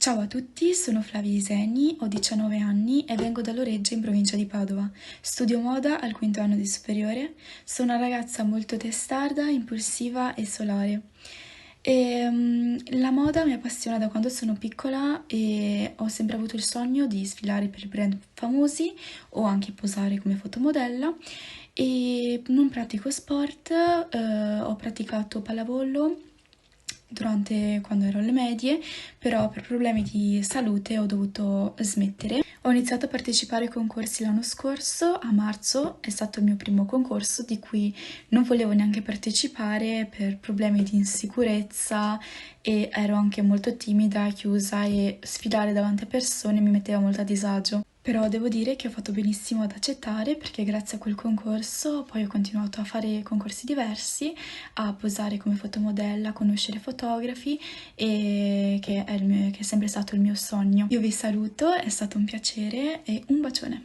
Ciao a tutti, sono Flavia Iseni, ho 19 anni e vengo da Loreggia in provincia di Padova. Studio moda al quinto anno di superiore, sono una ragazza molto testarda, impulsiva e solare. La moda mi appassiona da quando sono piccola e ho sempre avuto il sogno di sfilare per brand famosi o anche posare come fotomodella. E non pratico sport, ho praticato pallavolo durante quando ero alle medie, però per problemi di salute ho dovuto smettere. Ho iniziato a partecipare ai concorsi l'anno scorso, a marzo è stato il mio primo concorso di cui non volevo neanche partecipare per problemi di insicurezza e ero anche molto timida, chiusa e sfidare davanti a persone mi metteva molto a disagio. Però devo dire che ho fatto benissimo ad accettare perché grazie a quel concorso poi ho continuato a fare concorsi diversi, a posare come fotomodella, a conoscere fotografi e che è sempre stato il mio sogno. Io vi saluto, è stato un piacere e un bacione.